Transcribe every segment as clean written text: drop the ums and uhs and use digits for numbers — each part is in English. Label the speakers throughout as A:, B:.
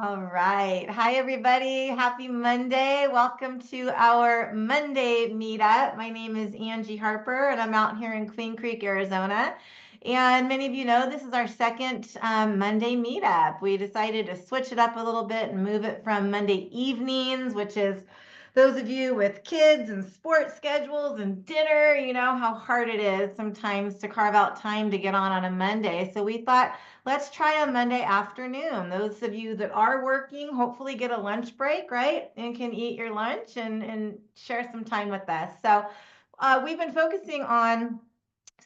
A: All right. Hi, everybody. Happy Monday. Welcome to our Monday meetup. My name is Angie Harper, and I'm out here in Queen Creek, Arizona. And many of you know this is our second Monday meetup. We decided to switch it up a little bit and move it from Monday evenings, which is those of you with kids and sports schedules and dinner, you know how hard it is sometimes to carve out time to get on a Monday. So we thought, let's try a Monday afternoon. Those of you that are working, hopefully get a lunch break, right? And can eat your lunch and share some time with us. So we've been focusing on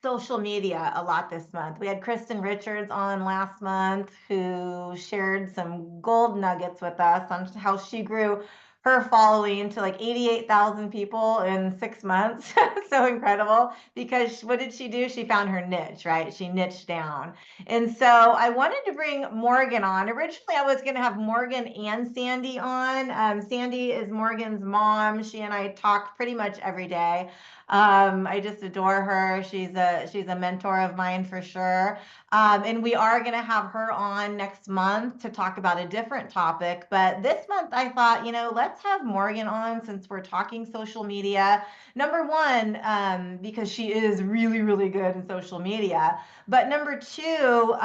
A: social media a lot this month. We had Kristen Richards on last month who shared some gold nuggets with us on how she grew her following to like 88,000 people in 6 months. So incredible because what did she do? She found her niche, right? She niched down. And so I wanted to bring Morgan on. Originally, I was going to have Morgan and Sandy on. Sandy is Morgan's mom. She and I talk pretty much every day. I just adore her. She's a mentor of mine for sure. And we are going to have her on next month to talk about a different topic. But this month, I thought, let's have Morgan on since we're talking social media. Number one, because she is really, really good in social media. But number two,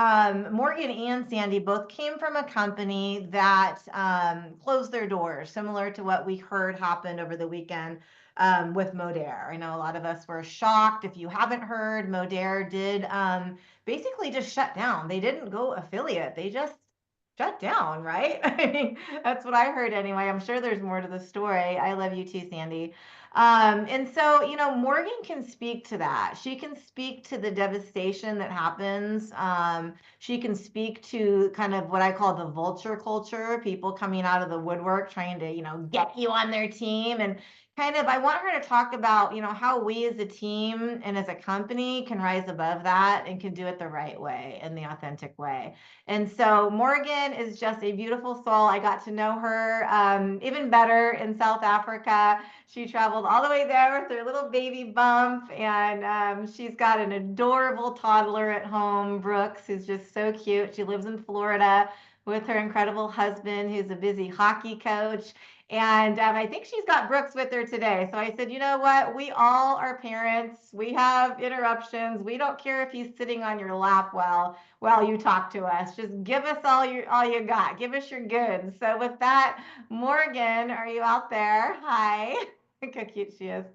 A: Morgan and Sandy both came from a company that closed their doors, similar to what we heard happened over the weekend with Modere. I know a lot of us were shocked. If you haven't heard, Modere did basically just shut down. They didn't go affiliate. They just shut down, right? I mean, that's what I heard anyway. I'm sure there's more to the story. I love you too, Sandy. And so, Morgan can speak to that. She can speak to the devastation that happens. She can speak to kind of what I call the vulture culture, people coming out of the woodwork trying to, get you on their team. And kind of, I want her to talk about, how we as a team and as a company can rise above that and can do it the right way and the authentic way. And so Morgan is just a beautiful soul. I got to know her even better in South Africa. She traveled all the way there with her little baby bump, and she's got an adorable toddler at home, Brooks, who's just so cute. She lives in Florida with her incredible husband, who's a busy hockey coach. And I think she's got Brooks with her today. So I said, you know what? We all are parents. We have interruptions. We don't care if he's sitting on your lap while you talk to us. Just give us all you got. Give us your goods. So with that, Morgan, are you out there? Hi. Look how cute she is.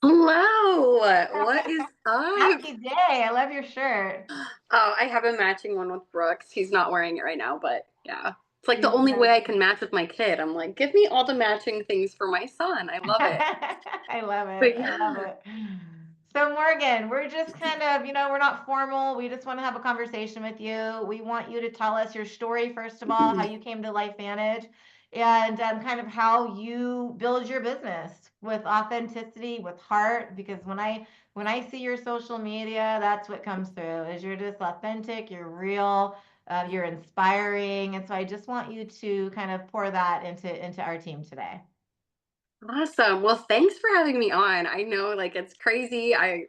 B: Hello, what is up?
A: Happy day. I love your shirt.
B: Oh, I have a matching one with Brooks. He's not wearing it right now, but yeah. It's like the
A: He's
B: only
A: so
B: way I can
A: cute.
B: match with my kid. I'm like, give me all the matching things for my son. I love it.
A: I love it.
B: But
A: I love
B: yeah.
A: it. So Morgan, we're just kind of, we're not formal. We just want to have a conversation with you. We want you to tell us your story, first of all, how you came to LifeVantage, and kind of how you build your business with authenticity, with heart. Because when I see your social media, that's what comes through. Is you're just authentic, you're real, you're inspiring, and so I just want you to kind of pour that into our team today.
B: Awesome. Well, thanks for having me on. I know like it's crazy. I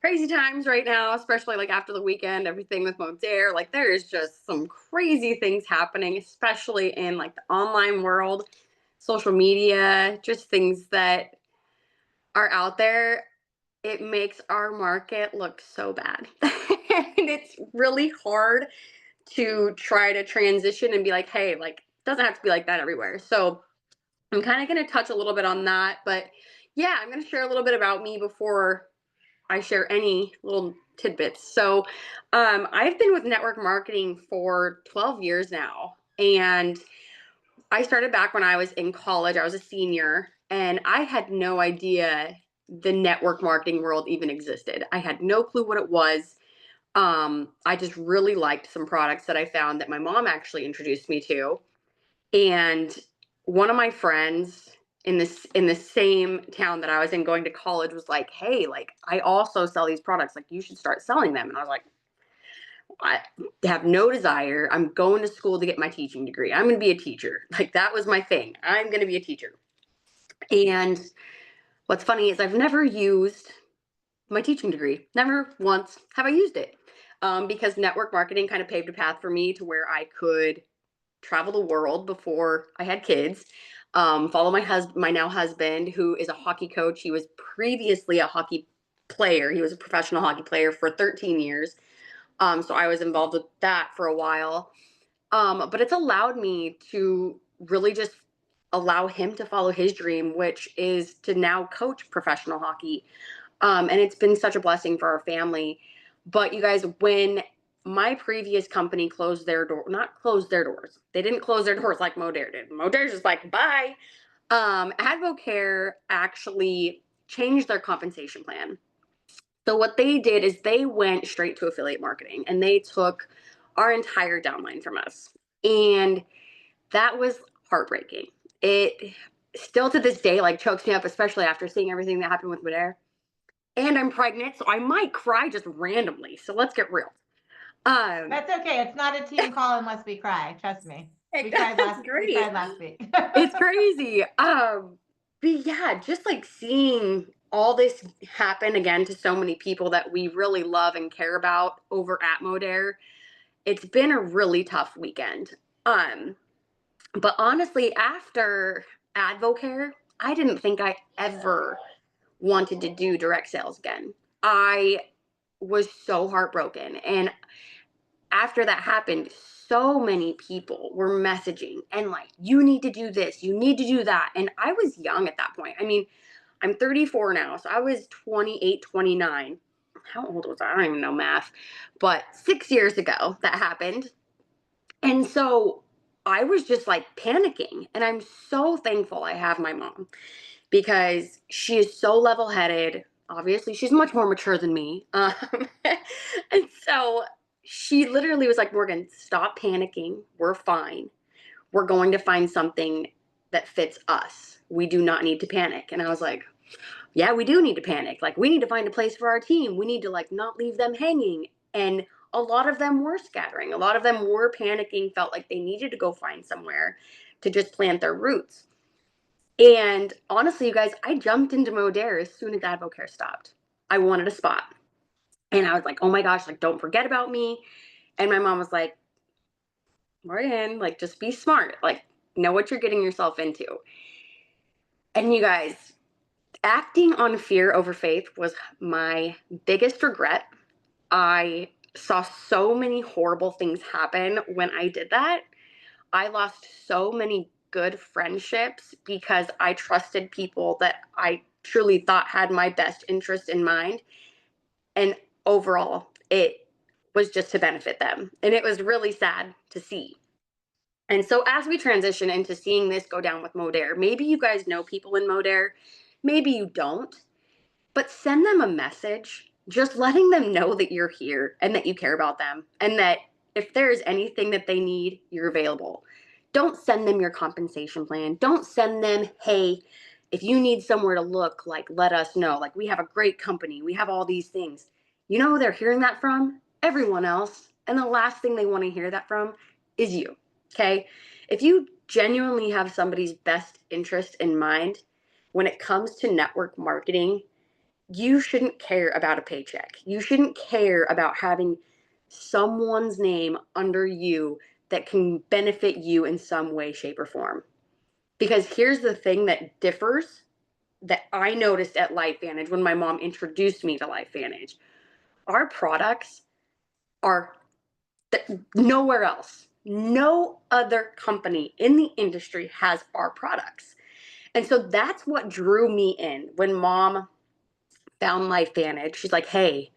B: crazy times right now, especially like after the weekend, everything with Modere. Like there is just some crazy things happening, especially in like the online world, social media, just things that are out there. It makes our market look so bad. And it's really hard to try to transition and be like, hey, like, it doesn't have to be like that everywhere. So I'm kind of going to touch a little bit on that. But yeah, I'm going to share a little bit about me before I share any little tidbits. So I've been with network marketing for 12 years now. And I started back when I was in college. I was a senior, and I had no idea the network marketing world even existed. I had no clue what it was. I just really liked some products that I found that my mom actually introduced me to. And one of my friends in the same town that I was in going to college was like, "Hey, like I also sell these products. Like you should start selling them." And I was like, I have no desire. I'm going to school to get my teaching degree. I'm going to be a teacher. Like that was my thing. I'm going to be a teacher. And what's funny is I've never used my teaching degree. Never once have I used it. Because network marketing kind of paved a path for me to where I could travel the world before I had kids. Follow my now husband, who is a hockey coach. He was previously a hockey player. He was a professional hockey player for 13 years. So I was involved with that for a while. But it's allowed me to really just allow him to follow his dream, which is to now coach professional hockey. And it's been such a blessing for our family. But you guys, when my previous company closed their door, not closed their doors, they didn't close their doors like Modere did. Modere's just like, bye. Advocare actually changed their compensation plan. So what they did is they went straight to affiliate marketing and they took our entire downline from us. And that was heartbreaking. It still to this day like chokes me up, especially after seeing everything that happened with Modere. And I'm pregnant, so I might cry just randomly. So let's get real.
A: That's okay. It's not a team call unless we cry. Trust me.
B: That's
A: We
B: great.
A: cried last week.
B: It's crazy. But yeah, just like seeing all this happen again to so many people that we really love and care about over at Modere, it's been a really tough weekend. Um, but honestly, after Advocare, I didn't think I ever wanted to do direct sales again. I was so heartbroken. And after that happened, so many people were messaging and like, you need to do this, you need to do that. And I was young at that point. I mean, I'm 34 now, so I was 28, 29. How old was I? I don't even know math, but 6 years ago that happened. And so I was just like panicking. And I'm so thankful I have my mom because she is so level headed. Obviously, she's much more mature than me. And so she literally was like, Morgan, stop panicking. We're fine. We're going to find something that fits us. We do not need to panic. And I was like, yeah, we do need to panic. Like, we need to find a place for our team. We need to like not leave them hanging. And a lot of them were scattering. A lot of them were panicking, felt like they needed to go find somewhere to just plant their roots. And honestly, you guys, I jumped into Modere as soon as Advocare stopped. I wanted a spot. And I was like, oh my gosh, like, don't forget about me. And my mom was like, Morgan, like, just be smart. Like, know what you're getting yourself into. And you guys, acting on fear over faith was my biggest regret. I saw so many horrible things happen when I did that. I lost so many good friendships because I trusted people that I truly thought had my best interest in mind. And overall, it was just to benefit them. And it was really sad to see. And so as we transition into seeing this go down with Modere, maybe you guys know people in Modere, maybe you don't, but send them a message, just letting them know that you're here and that you care about them and that if there's anything that they need, you're available. Don't send them your compensation plan. Don't send them, hey, if you need somewhere to look, like, let us know. Like, we have a great company. We have all these things. You know who they're hearing that from? Everyone else. And the last thing they want to hear that from is you. Okay? If you genuinely have somebody's best interest in mind when it comes to network marketing, you shouldn't care about a paycheck. You shouldn't care about having someone's name under you that can benefit you in some way, shape, or form. Because here's the thing that differs that I noticed at LifeVantage when my mom introduced me to LifeVantage. Our products are nowhere else. No other company in the industry has our products. And so that's what drew me in when mom found LifeVantage. She's like, hey,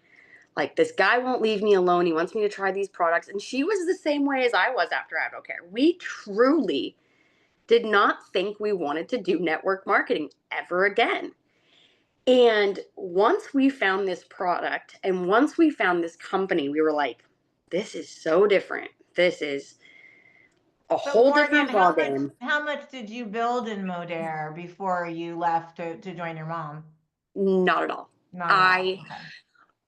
B: like, this guy won't leave me alone. He wants me to try these products. And she was the same way as I was after Advocare. We truly did not think we wanted to do network marketing ever again. And once we found this product and once we found this company, we were like, this is so different. This is a
A: But
B: whole
A: Morgan,
B: different ballgame.
A: how much did you build in Modere before you left to join your mom?
B: Not at all.
A: Not at all.
B: I
A: Okay.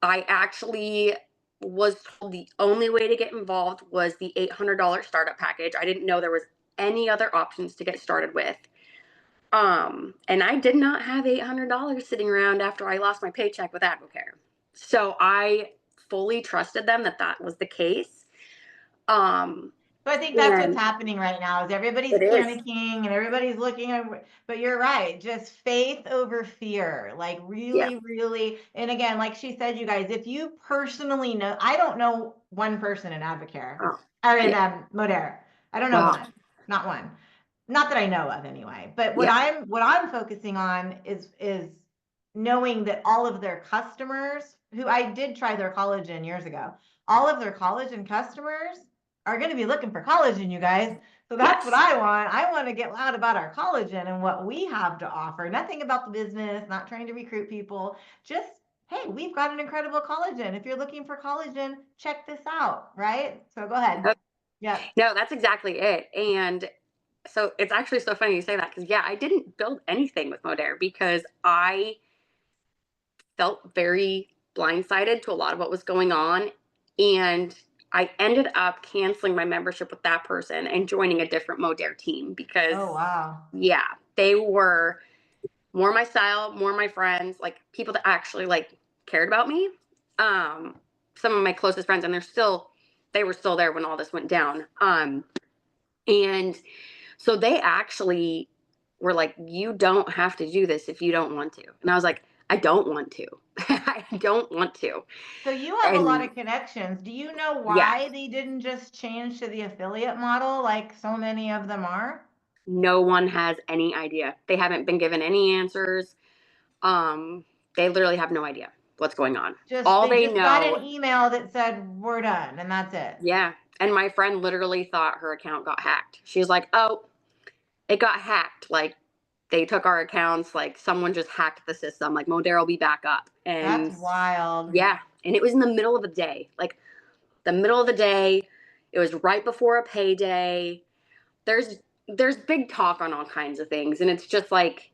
B: I actually was told the only way to get involved was the $800 startup package. I didn't know there was any other options to get started with. And I did not have $800 sitting around after I lost my paycheck with Advocare. So I fully trusted them that that was the case. Um,
A: So I think that's what's
B: And
A: happening right now is everybody's
B: it is.
A: panicking and everybody's looking at, but you're right, just faith over fear, like
B: Yeah.
A: really, really. And again, like she said, you guys, if you personally know, I don't know one person in Advocare
B: Oh,
A: or in
B: yeah.
A: Modere. I don't know
B: Wow.
A: one, not one, not that I know of anyway. But
B: Yeah.
A: what I'm focusing on is knowing that all of their customers, who I did try their collagen years ago, all of their collagen customers are going to be looking for collagen, you guys. So that's what
B: Yes.
A: I want. I want to get loud about our collagen and what we have to offer. Nothing about the business, not trying to recruit people. Just, hey, we've got an incredible collagen. If you're looking for collagen, check this out, right? So go ahead.
B: Uh,
A: Yep.
B: No, that's exactly it. And so it's actually so funny you say that because, yeah, I didn't build anything with Modere because I felt very blindsided to a lot of what was going on. And I ended up canceling my membership with that person and joining a different Modere team because,
A: Oh, wow.
B: yeah, they were more my style, more my friends, like people that actually like cared about me. Um, some of my closest friends, and they were still there when all this went down. And so they actually were like, you don't have to do this if you don't want to. And I was like, I don't want to. I don't want to.
A: So you have a lot
B: And
A: of connections. Do you know
B: yeah,
A: why they didn't just change to the affiliate model like so many of them are?
B: no one has any idea. They haven't been given any answers. They literally have no idea what's going on.
A: Just
B: All
A: they
B: they
A: just got
B: know,
A: an email that said we're done and that's it.
B: yeah. And my friend literally thought her account got hacked. She was like, oh, it got hacked. Like they took our accounts, like someone just hacked the system, like Modere will be back up.
A: That's
B: And
A: wild.
B: yeah, and it was in the middle of the day, like the middle of the day. It was right before a payday. There's big talk on all kinds of things, and it's just like,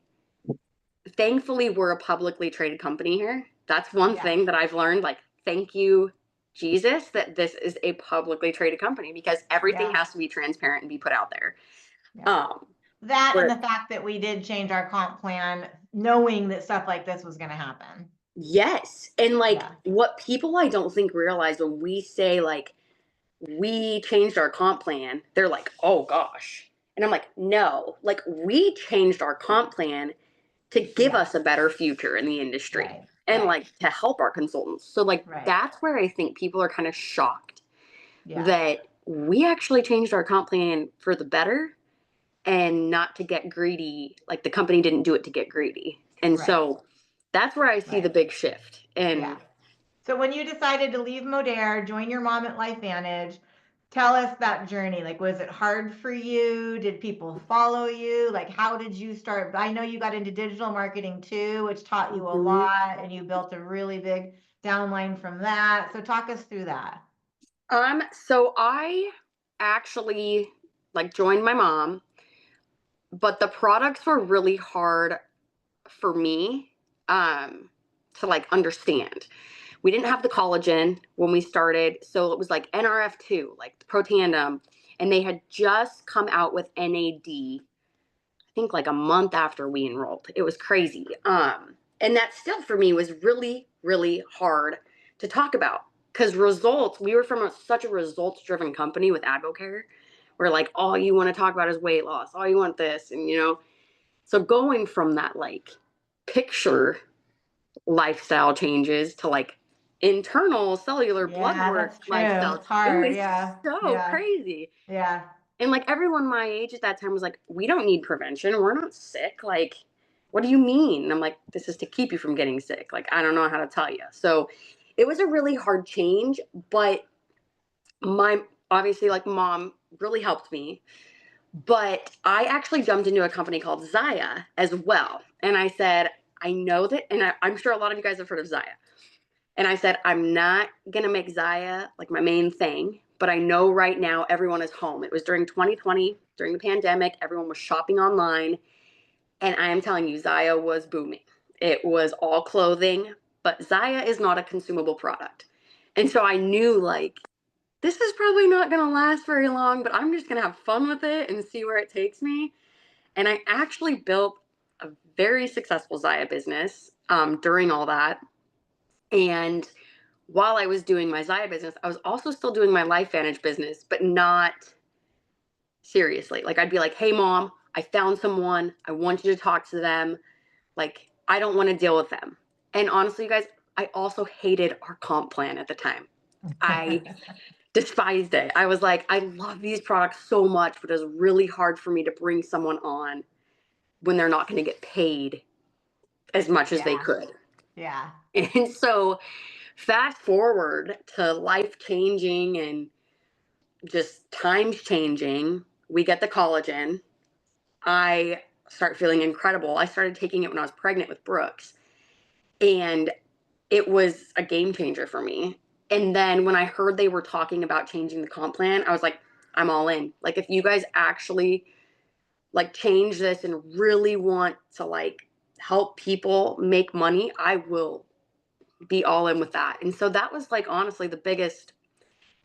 B: thankfully we're a publicly traded company here. That's one
A: Yes.
B: thing that I've learned. Like, thank you, Jesus, that this is a publicly traded company because everything
A: Yeah.
B: has to be transparent and be put out there.
A: Yeah.
B: Um,
A: That and
B: where
A: the fact that we did change our comp plan knowing that stuff like this was going to happen.
B: Yes. And like
A: Yeah.
B: what people I don't think realize when we say like we changed our comp plan, they're like, "Oh gosh." And I'm like, "No. Like we changed our comp plan to give
A: Yeah.
B: us a better future in the industry
A: Right.
B: and
A: Right.
B: like to help our consultants." So like
A: Right.
B: that's where I think people are kind of shocked
A: Yeah.
B: that we actually changed our comp plan for the better and not to get greedy. Like the company didn't do it to get greedy. And
A: Right.
B: so that's where I see the
A: Right.
B: big shift.
A: Yeah.
B: And
A: So when you decided to leave Modere, join your mom at LifeVantage, tell us that journey. Like, was it hard for you? Did people follow you? Like, how did you start? I know you got into digital marketing too, which taught you a
B: mhm.
A: lot, and you built a really big downline from that. So talk us through that.
B: So I actually like joined my mom, but the products were really hard for me um to like understand. We didn't have the collagen when we started, so it was like NRF2, like the Protandem, and they had just come out with NAD, I think like a month after we enrolled. It was crazy. And that still for me was really, really hard to talk about because results, we were from such a results driven company with Advocare where like all you want to talk about is weight loss, all you want this. And, so going from that like picture lifestyle changes to like internal cellular blood
A: Yeah,
B: work
A: that's true.
B: lifestyle,
A: It's
B: it
A: hard.
B: was
A: Yeah.
B: so
A: Yeah.
B: crazy.
A: Yeah.
B: And like everyone my age at that time was like, we don't need prevention. We're not sick. Like, what do you mean? And I'm like, this is to keep you from getting sick. Like, I don't know how to tell you. So it was a really hard change, but my obviously like mom really helped me. But I actually jumped into a company called Zaya as well. And I said, I know that, and I'm sure a lot of you guys have heard of Zaya. And I said, I'm not going to make Zaya like my main thing, but I know right now everyone is home. It was during 2020, during the pandemic, everyone was shopping online. And I am telling you, Zaya was booming. It was all clothing, but Zaya is not a consumable product. And so I knew like, this is probably not going to last very long, but I'm just going to have fun with it and see where it takes me. And I actually built a very successful Zaya business during all that. And while I was doing my Zaya business, I was also still doing my LifeVantage business, but not. Seriously. Like I'd be like, "Hey mom, I found someone. I want you to talk to them. Like I don't want to deal with them." And honestly, you guys, I also hated our comp plan at the time. I despised it. I was like, I love these products so much, but it's really hard for me to bring someone on when they're not going to get paid as much as they
A: Yeah.
B: could.
A: Yeah.
B: And so, fast forward to life changing and just times changing, we get the collagen. I start feeling incredible. I started taking it when I was pregnant with Brooks, and it was a game changer for me. And then when I heard they were talking about changing the comp plan, I was like, I'm all in. Like, if you guys actually like change this and really want to like help people make money, I will be all in with that. And so that was like honestly the biggest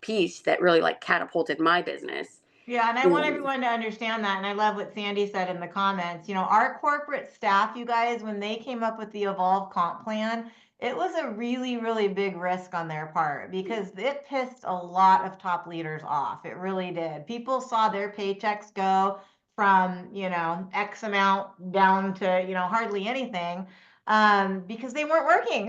B: piece that really like catapulted my business.
A: Yeah, and I want
B: And
A: everyone to understand that. And I love what Sandy said in the comments. You know, our corporate staff, you guys, when they came up with the Evolve comp plan, it was a really, really big risk on their part because it pissed a lot of top leaders off. It really did. People saw their paychecks go from, X amount down to, hardly anything, because they weren't working.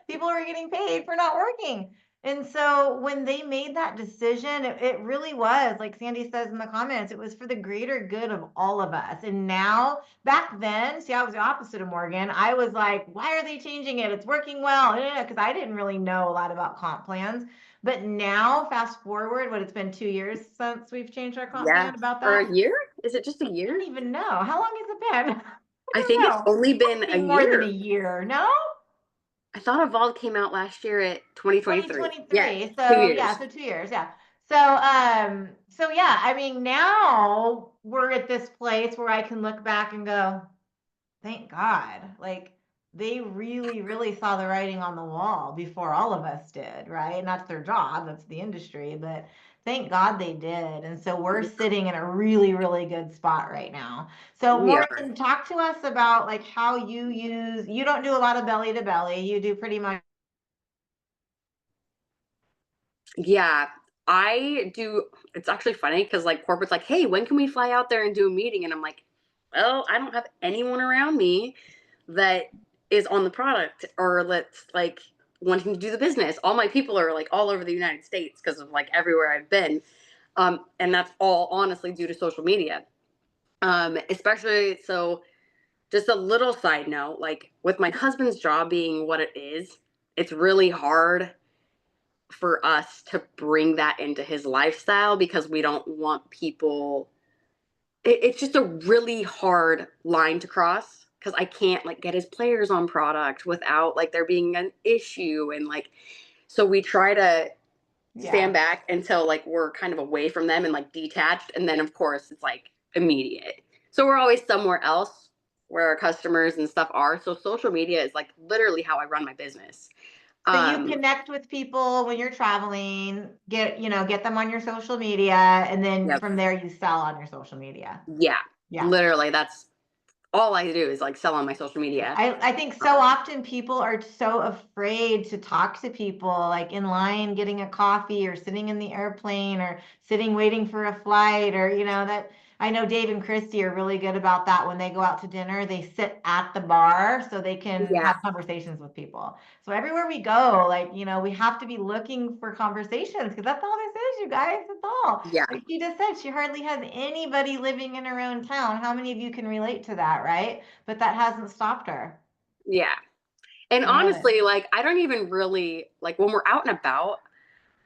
A: People were getting paid for not working. And so when they made that decision, it really was, like Sandy says in the comments, it was for the greater good of all of us. And now, back then, see, I was the opposite of Morgan. I was like, why are they changing it? It's working well. Because I didn't really know a lot about comp plans. But now, fast forward, it's been 2 years since we've changed our comp
B: yeah,
A: plan about
B: or
A: that.
B: a year? Is it just a
A: I
B: year?
A: don't even know. How long has it been? I
B: I
A: don't
B: think it's
A: know.
B: only
A: It's
B: been
A: got to
B: a
A: be more than a
B: year.
A: year. No?
B: I thought Evolve came out last year at 2023. Yeah,
A: 2023.
B: 2 years.
A: So 2 years, yeah. So yeah, I mean, now we're at this place where I can look back and go, thank God. Like they really, really saw the writing on the wall before all of us did, right? And that's their job, that's the industry, but thank God they did. And so we're sitting in a really, really good spot right now. So
B: We are.
A: Morgan, talk to us about like how you don't do a lot of belly to belly. You do pretty much.
B: Yeah, I do. It's actually funny because like corporate's like, hey, when can we fly out there and do a meeting? And I'm like, well, I don't have anyone around me that is on the product or that's like wanting to do the business. All my people are like all over the United States because of like everywhere I've been. And that's all honestly due to social media. Especially so just a little side note, like with my husband's job being what it is, it's really hard for us to bring that into his lifestyle because we don't want people it's just a really hard line to cross because I can't like get his players on product without like there being an issue and like so we try to
A: Yeah.
B: stand back until like we're kind of away from them and like detached and then of course it's like immediate. So we're always somewhere else where our customers and stuff are. So social media is like literally how I run my business.
A: So you
B: Um
A: connect with people when you're traveling, get them on your social media, and then
B: yep.
A: from there you sell on your social media.
B: Yeah.
A: Yeah.
B: Literally that's all I do is like sell on my social media.
A: I think so often people are so afraid to talk to people like in line getting a coffee or sitting in the airplane or sitting waiting for a flight or that I know Dave and Christy are really good about that when they go out to dinner they sit at the bar so they can
B: Yeah.
A: have conversations with people. So everywhere we go like we have to be looking for conversations because that's all this is, you guys. That's all.
B: Yeah.
A: Like she just said, she hardly has anybody living in her own town. How many of you can relate to that, right? But that hasn't stopped her.
B: Yeah. And
A: I love it.
B: honestly, like I don't even really like when we're out and about,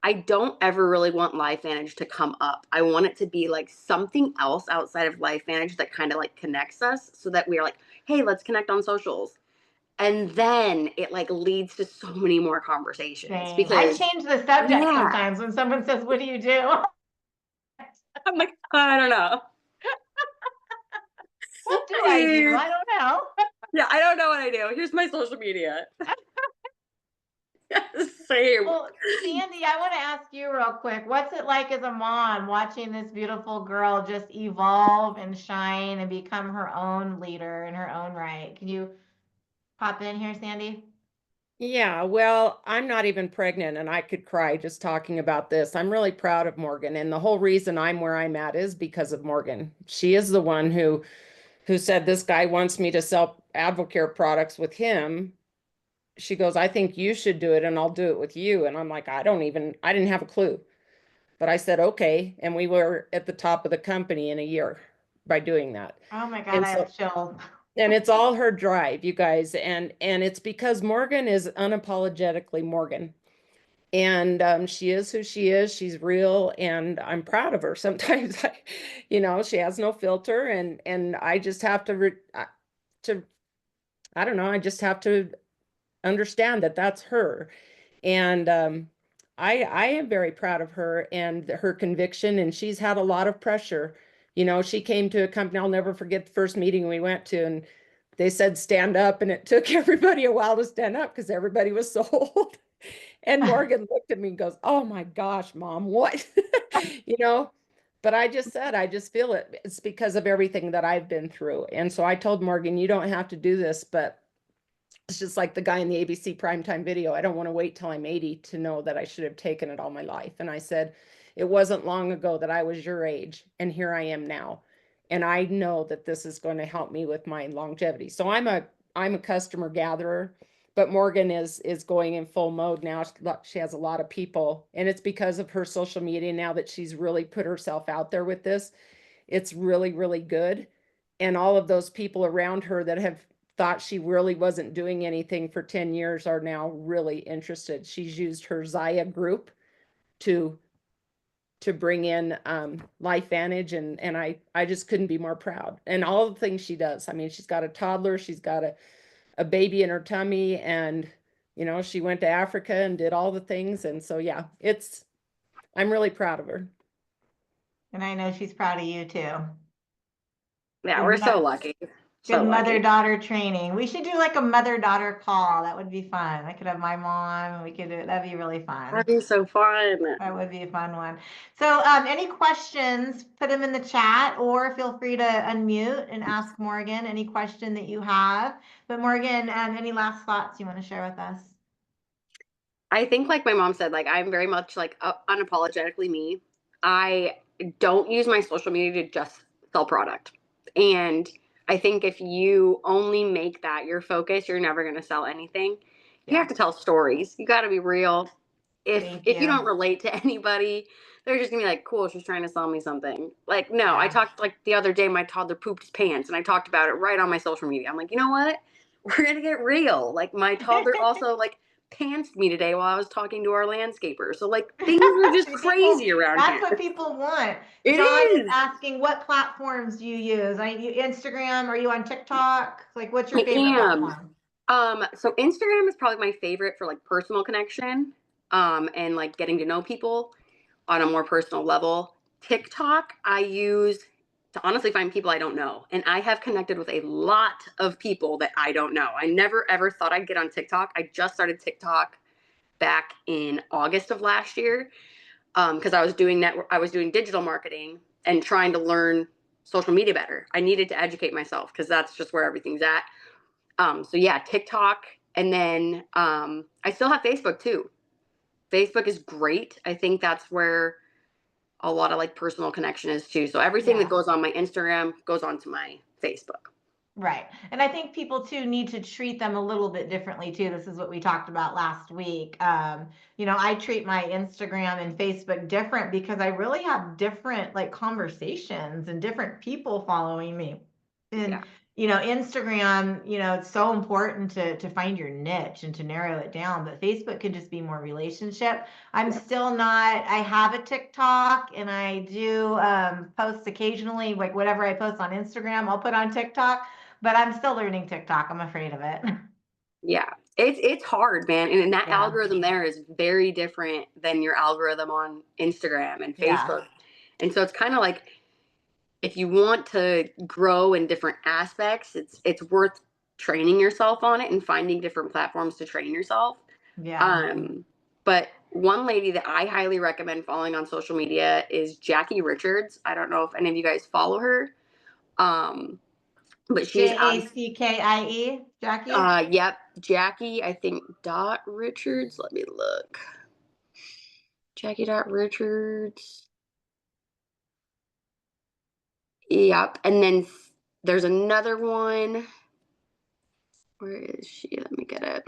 B: I don't ever really want LifeVantage to come up. I want it to be like something else outside of LifeVantage that kind of like connects us so that we're like, hey, let's connect on socials. And then it like leads to so many more conversations
A: Same. I
B: because
A: change the subject
B: yeah,
A: sometimes when someone says, "What do you do?"
B: I'm like, I don't know.
A: What do I do?
B: Hey,
A: I don't know.
B: yeah, I don't know what I do. Here's my social media. Same.
A: Well, Sandy, I want to ask you real quick. What's it like as a mom watching this beautiful girl just evolve and shine and become her own leader in her own right? Can you pop in here, Sandy?
C: Yeah, well, I'm not even pregnant and I could cry just talking about this. I'm really proud of Morgan, and the whole reason I'm where I'm at is because of Morgan. She is the one who said this guy wants me to sell Advocare products with him. She goes, "I think you should do it and I'll do it with you." And I'm like, I didn't have a clue. But I said, "Okay." And we were at the top of the company in a year by doing that.
A: Oh my God,
C: And
A: I
C: so
A: have chills.
C: and it's all her drive, you guys, and it's because Morgan is unapologetically Morgan, and she is who she is. She's real, and I'm proud of her. Sometimes she has no filter, and I just have to I don't know, I just have to understand that that's her. And I am very proud of her and her conviction, and she's had a lot of pressure. She came to a company, I'll never forget the first meeting we went to, and they said stand up, and it took everybody a while to stand up because everybody was so old. And Morgan looked at me and goes, "Oh my gosh, Mom, what?" You know, but I just said, I just feel it. It's because of everything that I've been through. And so I told Morgan, you don't have to do this, but it's just like the guy in the ABC primetime video. I don't want to wait till I'm 80 to know that I should have taken it all my life. And I said, it wasn't long ago that I was your age, and here I am now. And I know that this is going to help me with my longevity. So I'm a customer gatherer, but Morgan is going in full mode now. She has a lot of people, and it's because of her social media now that she's really put herself out there with this. It's really, really good. And all of those people around her that have thought she really wasn't doing anything for 10 years are now really interested. She's used her Zaya group to bring in LifeVantage, and I just couldn't be more proud. And all the things she does. I mean, she's got a toddler, she's got a baby in her tummy, and she went to Africa and did all the things. And so yeah, I'm really proud of her.
A: And I know she's proud of you too.
B: Yeah,
A: Good,
B: we're so lucky.
A: good
B: So lucky.
A: mother-daughter training. We should do like a mother-daughter call. That would be fun. I could have my mom and we could do it. That'd be really fun.
B: That'd be so fun.
A: That would be a fun one. So, any questions, put them in the chat or feel free to unmute and ask Morgan any question that you have. But Morgan, any last thoughts you want to share with us?
B: I think, like my mom said, like I'm very much like unapologetically me. I don't use my social media to just sell product. And I think if you only make that your focus, you're never going to sell anything. You
A: Yeah.
B: have to tell stories. You got to be real.
A: Thank
B: If you
A: you.
B: don't relate to anybody, they're just gonna be like, "Cool, she's trying to sell me something." Like, no, I
A: Yeah.
B: talked like the other day, my toddler pooped his pants, and I talked about it right on my social media. I'm like, you know what? We're gonna get real. Like, my toddler also like pantsed me today while I was talking to our landscaper. So like things are just
A: See, people,
B: crazy around
A: that's
B: here.
A: what people want.
B: It
A: John is
B: is.
A: asking, what platforms do you use? Instagram? Are you on TikTok? Like, what's your
B: I
A: favorite
B: am.
A: platform?
B: So Instagram is probably my favorite for like personal connection, and like getting to know people on a more personal level. TikTok, I use to honestly find people I don't know. And I have connected with a lot of people that I don't know. I never ever thought I'd get on TikTok. I just started TikTok back in August of last year, because I was doing digital marketing and trying to learn social media better. I needed to educate myself because that's just where everything's at. So yeah, TikTok, and then I still have Facebook too. Facebook is great. I think that's where a lot of like personal connection is too. So everything that
A: Yeah.
B: goes on my Instagram goes onto my Facebook.
A: Right. And I think people too need to treat them a little bit differently too. This is what we talked about last week. I treat my Instagram and Facebook different because I really have different like conversations and different people following me. And
B: Yeah.
A: Instagram, it's so important to find your niche and to narrow it down, but Facebook can just be more relationship. I'm
B: Yeah.
A: still not, I have a TikTok and I do post occasionally, like whatever I post on Instagram, I'll put on TikTok, but I'm still learning TikTok. I'm afraid of it.
B: Yeah. It's hard, man. And that
A: Yeah.
B: algorithm there is very different than your algorithm on Instagram and
A: Yeah.
B: Facebook. And so it's kind of like if you want to grow in different aspects, it's worth training yourself on it and finding different platforms to train yourself.
A: Yeah.
B: But one lady that I highly recommend following on social media is Jackie Richards. I don't know if any of you guys follow her. Um, but she's
A: Jackie, Jackie.
B: yep, Jackie, I think dot Richards. Let me look. Jackie dot Richards. Yep. And then there's another one. Where is she? Let me get it.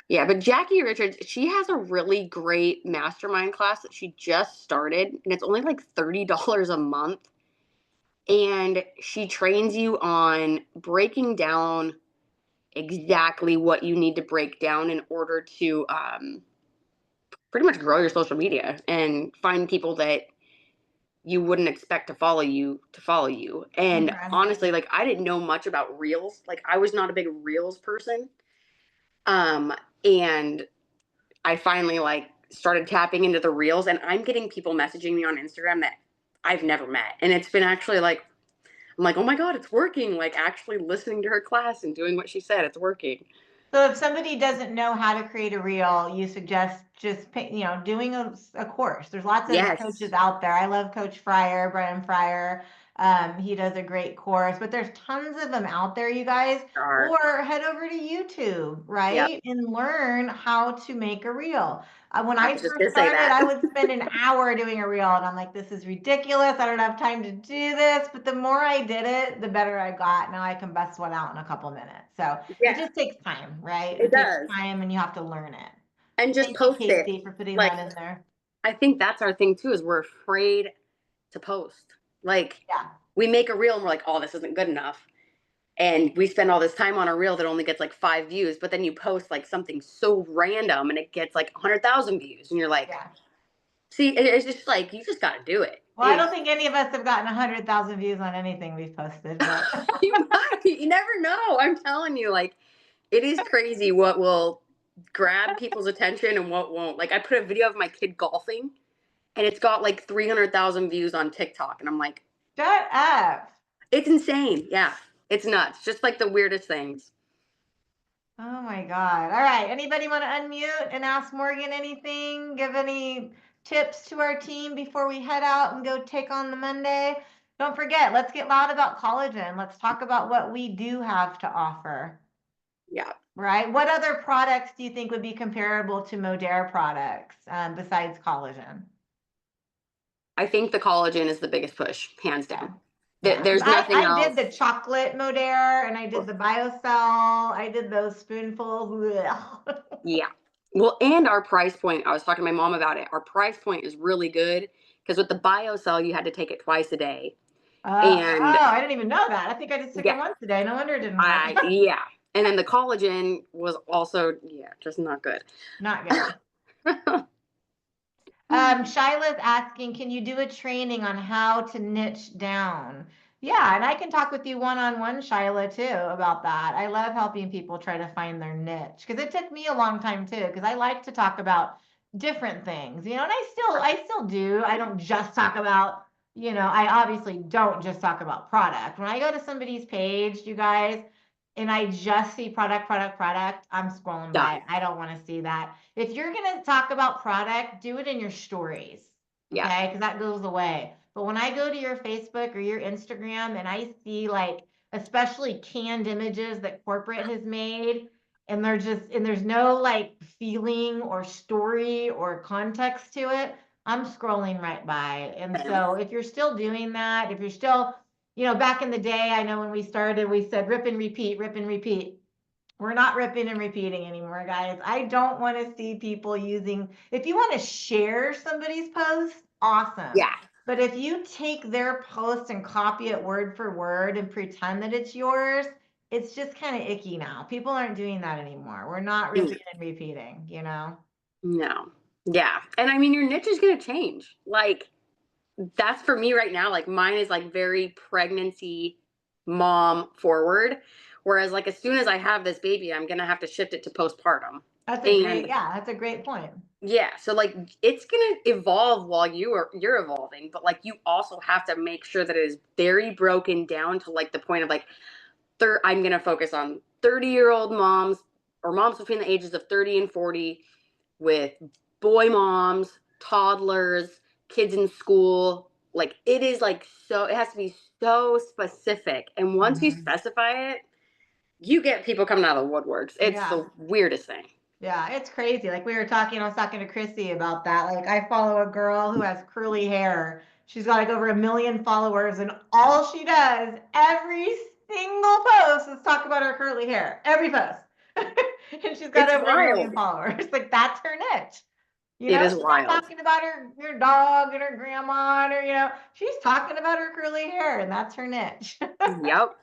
B: Yeah, but Jackie Richards, she has a really great mastermind class that she just started, and it's only like $30 a month. And she trains you on breaking down exactly what you need to break down in order to pretty much grow your social media and find people that you wouldn't expect to follow you. And
A: Okay.
B: honestly, like I didn't know much about reels. Like I was not a big reels person. And I finally like started tapping into the reels, and I'm getting people messaging me on Instagram that I've never met. And it's been actually like I'm like, "Oh my god, it's working." Like actually listening to her class and doing what she said, it's working.
A: So if somebody doesn't know how to create a reel, you suggest just doing a course. There's lots of coaches
B: Yes.
A: out there. I love Coach Fryer, Brian Fryer. He does a great course, but there's tons of them out there, you guys.
B: Are.
A: Or head over to YouTube,
B: Yep.
A: right? And learn how to make a reel. When
B: I
A: I
B: was just
A: first
B: gonna say
A: started,
B: that.
A: I would spend an hour doing a reel, and I'm like, this is ridiculous. I don't have time to do this. But the more I did it, the better I got. Now I can bust one out in a couple minutes. So it
B: Yeah,
A: just takes time, right?
B: it
A: It takes
B: does.
A: time and you have to learn it.
B: And just
A: Thank you,
B: post it.
A: Casey, for putting
B: Like
A: that in there.
B: I think that's our thing too, is we're afraid to post. Like
A: Yeah.
B: we make a reel and we're like, oh, this isn't good enough. And we spend all this time on a reel that only gets like 5 views, but then you post like something so random and it gets like 100,000 views. And you're like,
A: Yeah.
B: see, it's just like, you just got to do it.
A: Well, I don't think any of us have gotten 100,000 views on anything we've posted, but
B: You never know. I'm telling you, like, it is crazy what will grab people's attention and what won't. Like, I put a video of my kid golfing and it's got like 300,000 views on TikTok. And I'm like,
A: shut up.
B: it's insane. Yeah, it's nuts. Just like the weirdest things.
A: Oh my God. All right. Anybody want to unmute and ask Morgan anything? Give any tips to our team before we head out and go take on the Monday? Don't forget, let's get loud about collagen. Let's talk about what we do have to offer.
B: Yeah.
A: Right? What other products do you think would be comparable to Modere products besides collagen?
B: I think the collagen is the biggest push, hands
A: Yeah.
B: down.
A: Yeah, because
B: There's nothing
A: I did
B: else.
A: the chocolate Modere and I did the BioCell. I did those spoonfuls.
B: Yeah. Well, and our price point, I was talking to my mom about it. Our price point is really good because with the BioCell, you had to take it twice a day. And
A: I didn't even know that. I think I just took it
B: yeah,
A: once a day. No wonder it didn't work.
B: yeah. And then the collagen was also, yeah, just not good.
A: Not good. Shyla's asking, can you do a training on how to niche down? Yeah, and I can talk with you one-on-one, Shyla, too, about that. I love helping people try to find their niche because it took me a long time too, because I like to talk about different things, and I still do. I don't just talk about, I obviously don't just talk about product. When I go to somebody's page, you guys, and I just see product, product, product, I'm scrolling by.
B: Done.
A: I don't want to see that. If you're going to talk about product, do it in your stories.
B: Yeah.
A: Okay. Because that goes away. But when I go to your Facebook or your Instagram and I see like, especially canned images that corporate has made, and there's no like feeling or story or context to it, I'm scrolling right by. And
B: Same.
A: so if you're still doing that, if you're still, back in the day, I know when we started, we said rip and repeat, rip and repeat. We're not ripping and repeating anymore, guys. I don't want to see people if you want to share somebody's post, awesome.
B: Yeah.
A: But if you take their post and copy it word for word and pretend that it's yours, it's just kind of icky now. People aren't doing that anymore. We're not ripping and repeating.
B: No. Yeah. And I mean, your niche is going to change. Like, that's for me right now. Like, mine is like very pregnancy mom forward. Whereas, like, as soon as I have this baby, I'm going to have to shift it to postpartum.
A: That's a great point.
B: Yeah, so like it's gonna evolve while you're evolving, but like you also have to make sure that it is very broken down to like the point of like I'm gonna focus on 30-year-old moms or moms between the ages of 30 and 40 with boy moms, toddlers, kids in school. Like it is like so it has to be so specific. And once you
A: Mhm.
B: specify it, you get people coming out of the woodworks. It's
A: Yeah.
B: the weirdest thing.
A: Yeah, it's crazy. Like I was talking to Chrissy about that. Like I follow a girl who has curly hair. She's got like over 1 million followers, and all she does, every single post is talk about her curly hair. Every post. And she's got
B: It's
A: over 1 million
B: wild.
A: followers. Like that's her niche.
B: It is
A: She's not
B: wild.
A: talking about her dog and her grandma and her, she's talking about her curly hair, and that's her niche.
B: Yep.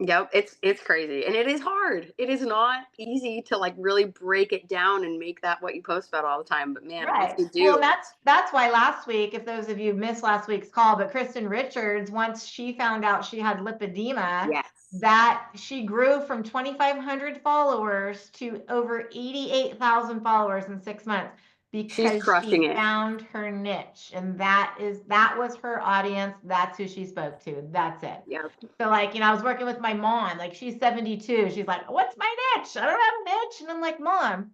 B: Yep, it's crazy, and it is hard. It is not easy to like really break it down and make that what you post about all the time. But man, once
A: Right.
B: you
A: Well,
B: do,
A: that's why last week, if those of you missed last week's call, but Kristen Richards, once she found out she had lipedema,
B: yes,
A: that she grew from 2,500 followers to over 88,000 followers in 6 months
B: she's
A: because
B: crushing
A: she
B: it.
A: found her niche, and that was her audience. That's who she spoke to. That's it.
B: Yep.
A: So like, I was working with my mom, like she's 72. She's like, "What's my niche? I don't have a niche." And I'm like, "Mom,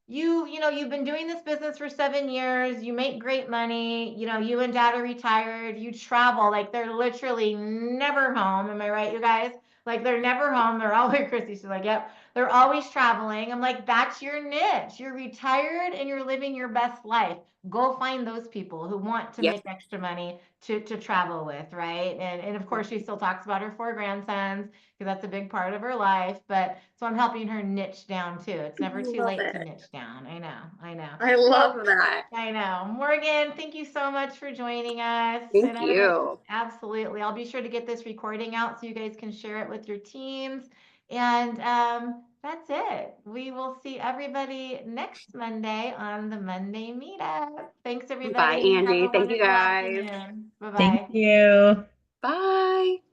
A: you've been doing this business for 7 years. You make great money. You and dad are retired. You travel. Like they're literally never home. Am I right, you guys? Like they're never home. They're always Chrissy. She's like, yep. They're always traveling. I'm like, that's your niche. You're retired and you're living your best life. Go find those people who want to
B: Yes.
A: make extra money to travel with, right? And of course, she still talks about her 4 grandsons because that's a big part of her life. But so I'm helping her niche down too. It's never too
B: Love
A: late to
B: it.
A: niche down. I know.
B: I
A: Well,
B: love that.
A: I know. Morgan, thank you so much for joining us.
B: Thank you.
A: Absolutely. I'll be sure to get this recording out so you guys can share it with your teams. And that's it. We will see everybody next Monday on the Monday Meetup. Thanks,
B: Bye,
A: everybody. Have
B: Angie.
A: a
B: Thank you
A: wonderful
B: guys.
A: afternoon.
D: Thank
A: Bye-bye.
D: you.
B: Bye.